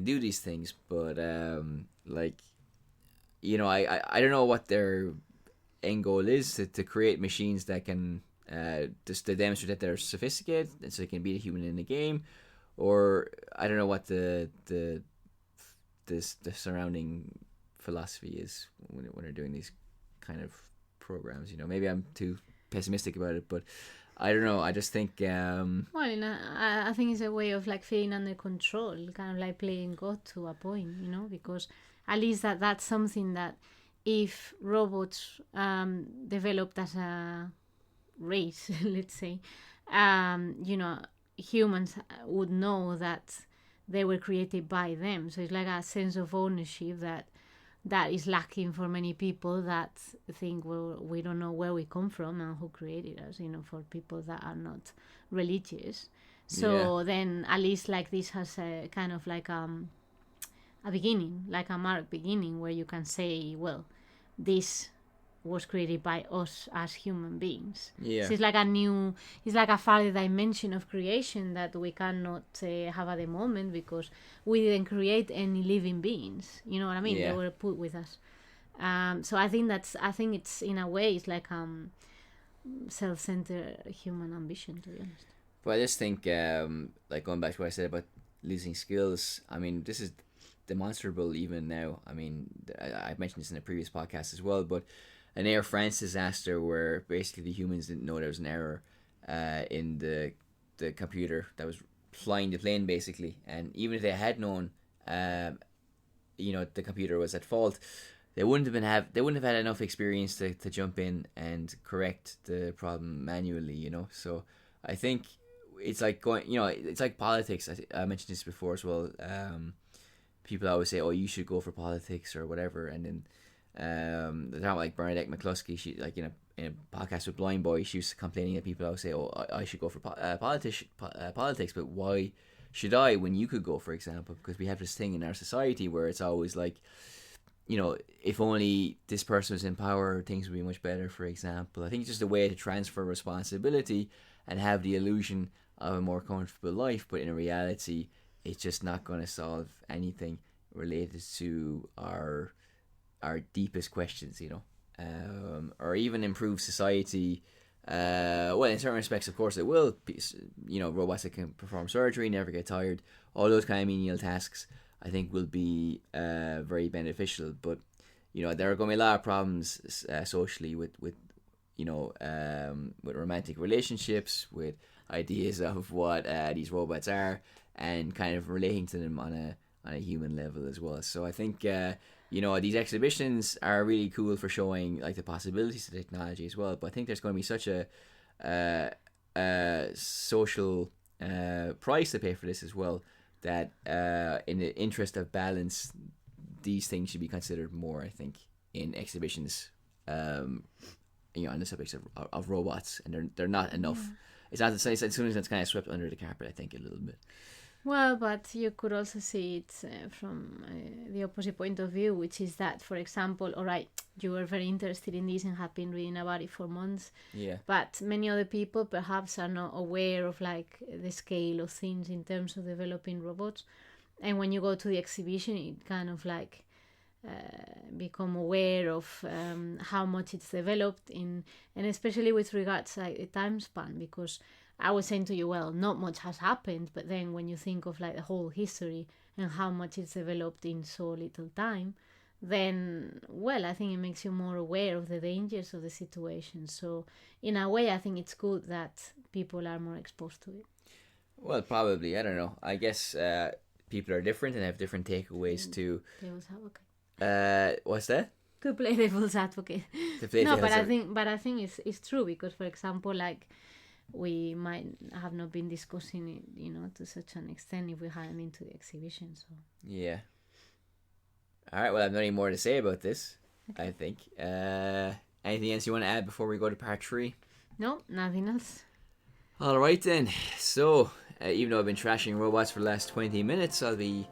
do these things, but I don't know what their end goal is, to create machines that can just to demonstrate that they're sophisticated and so they can beat a human in the game, or I don't know what the surrounding philosophy is when they're doing these kind of programs. Maybe I'm too pessimistic about it, but I don't know. I just think. I think it's a way of like feeling under control, kind of like playing God to a point, because at least that's something that if robots developed as a race, let's say, humans would know that they were created by them. So it's like a sense of ownership that is lacking for many people that think, well, we don't know where we come from and who created us, for people that are not religious. So then at least like this has a kind of like a beginning, like a marked beginning, where you can say, well, this was created by us as human beings. Yeah. So it's like a further dimension of creation that we cannot have at the moment, because we didn't create any living beings. You know what I mean? Yeah. They were put with us. So I think it's in a way it's like self-centered human ambition, to be honest. But I just think, like going back to what I said about losing skills, I mean, this is demonstrable even now. I mean, I mentioned this in a previous podcast as well, but an Air France disaster where basically the humans didn't know there was an error in the computer that was flying the plane, basically. And even if they had known, the computer was at fault, they wouldn't have had enough experience to jump in and correct the problem manually. So I think it's like it's like politics. I mentioned this before as well. People always say, "Oh, you should go for politics or whatever," and then they're talking like Bernadette McCluskey. She like in a podcast with Blind Boy, she was complaining that people always say, "Oh, I should go for politics, but why should I when you could go?" For example, because we have this thing in our society where it's always like, if only this person was in power, things would be much better. For example, I think it's just a way to transfer responsibility and have the illusion of a more comfortable life, but in reality, it's just not going to solve anything related to our deepest questions, or even improve society. Well, in certain respects, of course, it will. Robots that can perform surgery, never get tired, all those kind of menial tasks, I think will be very beneficial. But there are going to be a lot of problems socially with romantic relationships, with ideas of what these robots are, and kind of relating to them on a human level as well. So I think these exhibitions are really cool for showing like the possibilities of technology as well. But I think there's going to be such a social price to pay for this as well, that in the interest of balance, these things should be considered more, I think, in exhibitions on the subjects of robots, and they're not enough. Yeah. It's not the same. As soon as it's kind of swept under the carpet, I think, a little bit. Well, but you could also see it from the opposite point of view, which is that, for example, all right, you were very interested in this and have been reading about it for months. Yeah. But many other people perhaps are not aware of like the scale of things in terms of developing robots. And when you go to the exhibition, it kind of like become aware of how much it's developed and especially with regards to like the time span, because I was saying to you, well, not much has happened, but then when you think of like the whole history and how much it's developed in so little time, then, well, I think it makes you more aware of the dangers of the situation. So in a way, I think it's good that people are more exposed to it. Well, probably. I don't know. I guess people are different and have different takeaways too. Devil's advocate. What's that? To play devil's advocate. But I think it's true, because, for example, like, we might have not been discussing it, to such an extent if we hadn't been to the exhibition. So yeah. All right. Well, I have nothing more to say about this. Okay. I think. Anything else you want to add before we go to part 3? No, nothing else. All right then. So, even though I've been trashing robots for the last 20 minutes, I'll be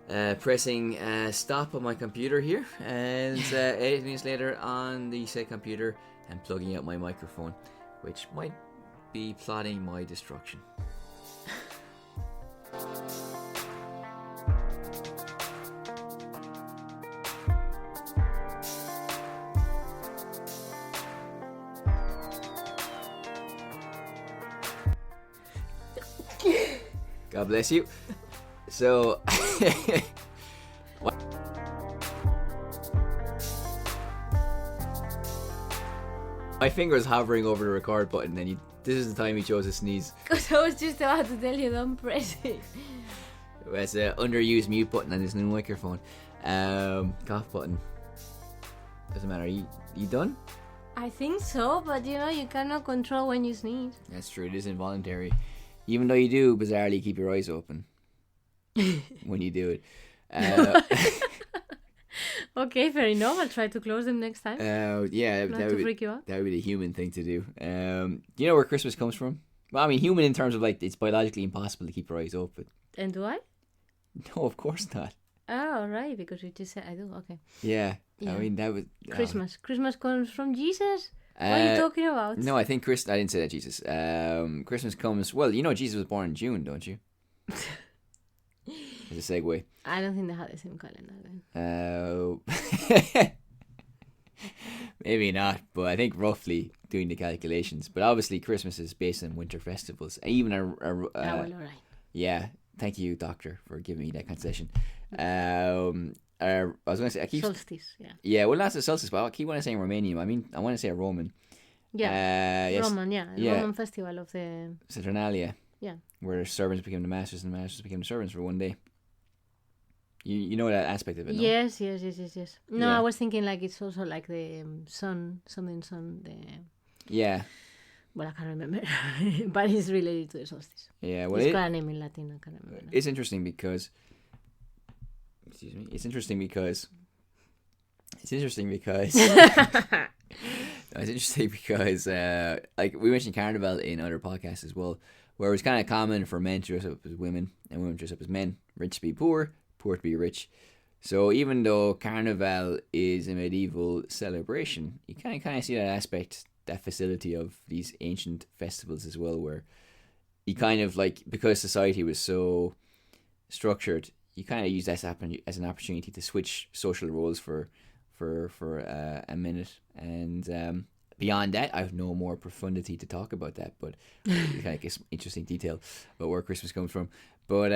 pressing stop on my computer here, and 8 minutes later on the said computer, and plugging out my microphone, which might be plotting my destruction. God bless you. So my finger is hovering over the record button, and this is the time he chose to sneeze. Because I was just about to tell you, don't press it. It's an underused mute button on this new microphone. Cough button. Doesn't matter. You done? I think so, but you cannot control when you sneeze. That's true. It is involuntary. Even though you do, bizarrely, keep your eyes open when you do it. Okay, fair enough. I'll try to close them next time. Yeah, Not to freak you out. that would be the human thing to do. Do you know where Christmas comes from? Well, I mean, human in terms of like it's biologically impossible to keep your eyes open. And do I? No, of course not. Oh, right, because you just said I do. Okay. Yeah. Yeah. I mean that was Christmas. Christmas comes from Jesus. What are you talking about? No, I think I didn't say that, Jesus. Christmas comes. Well, you know Jesus was born in June, don't you? As a segue. I don't think they had the same calendar then. Maybe not, but I think roughly doing the calculations. But obviously, Christmas is based on winter festivals. Even well, all right. Yeah, thank you, Doctor, for giving me that concession. I was going to say solstice. Yeah. Yeah, well, that's a solstice, but I keep wanting to say Romanian. I mean, I want to say a Roman. Yeah. Yes. Roman. Yeah. Roman festival of the Saturnalia. Yeah. Where servants became the masters and the masters became the servants for one day. You know that aspect of it, no? Yes. No, yeah. I was thinking like it's also like the sun. Yeah. Well, I can't remember, but it's related to the solstice. Yeah, well, it's got a name in Latin. I can't remember. It's interesting because. Excuse me. It's interesting because. It's interesting because. Like we mentioned Carnival in other podcasts as well, where it was kind of common for men to dress up as women and women to dress up as men, rich to be poor, poor to be rich. So even though Carnival is a medieval celebration, you kind of see that aspect, that facility of these ancient festivals as well, where you kind of like, because society was so structured, you kind of use that as an opportunity to switch social roles for a minute. And beyond that, I have no more profundity to talk about that, but it kind of gives interesting detail about where Christmas comes from. But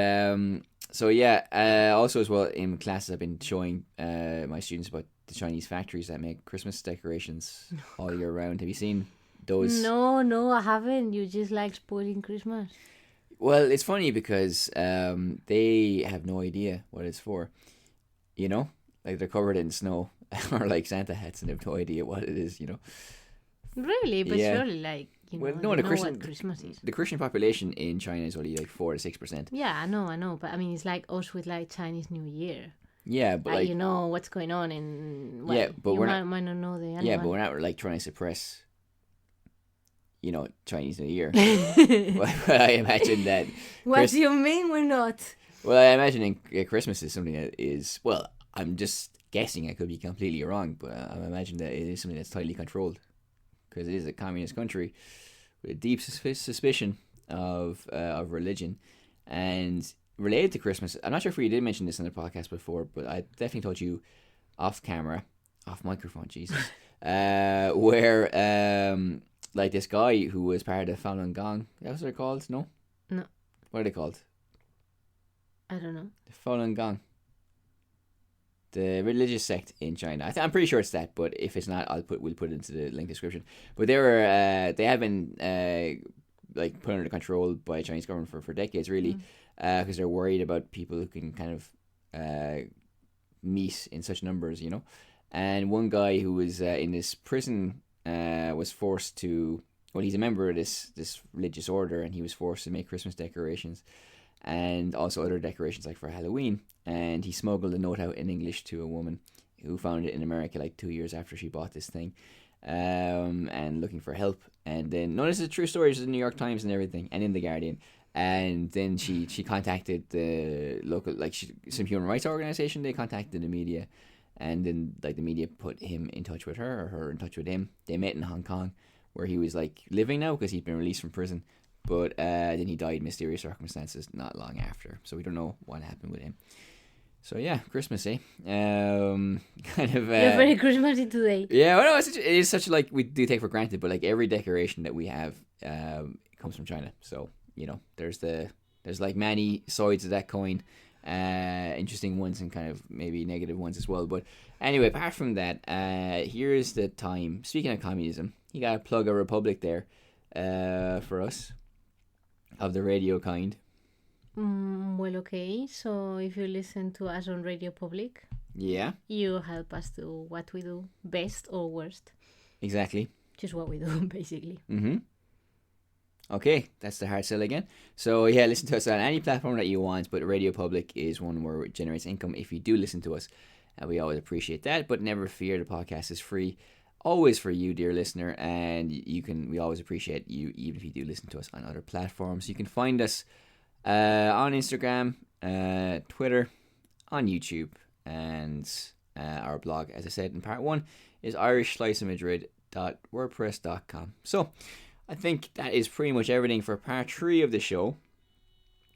so yeah, also as well in classes I've been showing my students about the Chinese factories that make Christmas decorations all year round. Have you seen those? No, I haven't. You just like spoiling Christmas. Well, it's funny because they have no idea what it's for. You know, like they're covered in snow or like Santa hats and they have no idea what it is. You know. Really, but surely like. Well, no, what Christmas is. The Christian population in China is only like 4 to 6%. Yeah, I know, but I mean it's like us with like Chinese New Year. Yeah, but like you know what's going on in. Well, yeah, but might not know the animal. Yeah, but we're not like trying to suppress. You know, Chinese New Year. But I imagine that. What do you mean we're not? Well, I imagine Christmas is something that is. Well, I'm just guessing. I could be completely wrong, but I imagine that it is something that's tightly controlled, because it is a communist country with a deep suspicion of religion. And related to Christmas, I'm not sure if we did mention this in the podcast before, but I definitely told you off microphone, Jesus, where like this guy who was part of Falun Gong, that's what they're called, no? No. What are they called? I don't know. The Falun Gong. The religious sect in China. I'm pretty sure it's that, but if it's not, we'll put it into the link description. But they have been like put under control by the Chinese government for decades, really, because they're worried about people who can kind of meet in such numbers, you know. And one guy who was in this prison was forced to. Well, he's a member of this religious order, and he was forced to make Christmas decorations and also other decorations like for Halloween. And he smuggled a note out in English to a woman who found it in America like 2 years after she bought this thing, and looking for help. And then, no, this is a true story. This is in the New York Times and everything, and in the Guardian. And then she contacted the local, like some human rights organization. They contacted the media, and then like the media put him in touch with her, or her in touch with him. They met in Hong Kong, where he was like living now because he'd been released from prison. But then he died in mysterious circumstances not long after. So we don't know what happened with him. So yeah, Christmas, eh? Kind of. You're very Christmassy today. Yeah, well, no, it is such like we do take for granted, but like every decoration that we have comes from China. So you know, there's like many sides of that coin, interesting ones and kind of maybe negative ones as well. But anyway, apart from that, here's the time. Speaking of communism, you gotta plug a Republic there for us of the radio kind. Well, okay. So if you listen to us on Radio Public, yeah, you help us do what we do best or worst. Exactly. Which is what we do, basically. Mm-hmm. Okay, that's the hard sell again. So yeah, listen to us on any platform that you want, but Radio Public is one where it generates income if you do listen to us. We always appreciate that, but never fear, the podcast is free, always for you, dear listener, and we always appreciate you even if you do listen to us on other platforms. You can find us on Instagram, Twitter, on YouTube, and our blog, as I said in part 1, is irishsliceofmadrid.wordpress.com. So I think that is pretty much everything for part 3 of the show.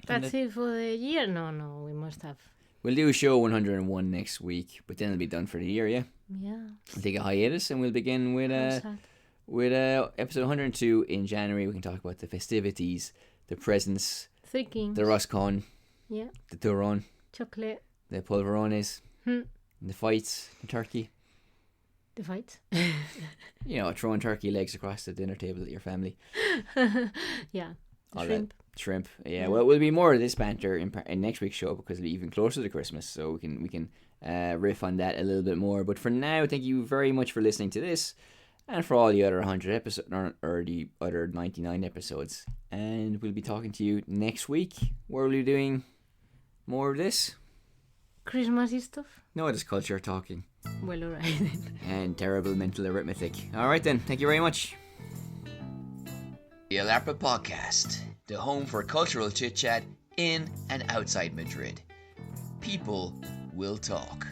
That's it for the year? No, we must have. We'll do show 101 next week, but then it'll be done for the year, yeah? Yeah. We'll take a hiatus and we'll begin with episode 102 in January. We can talk about the festivities, the presents, Three Kings, the Roscon, yeah, the Turon, chocolate, the Polverones, the fights, the turkey. The fights. You know, throwing turkey legs across the dinner table at your family. Yeah. All Shrimp. Shrimp. Yeah, well, we'll be more of this banter in next week's show because it'll be even closer to Christmas, so we can riff on that a little bit more. But for now, thank you very much for listening to this, and for all the other 100 episodes or the other 99 episodes. And we'll be talking to you next week, where we'll be doing more of this Christmassy stuff. No, just culture talking. Well, alright then. And terrible mental arithmetic. Alright then, thank you very much. The Alarpa Podcast, the home for cultural chit-chat in and outside Madrid. People will talk.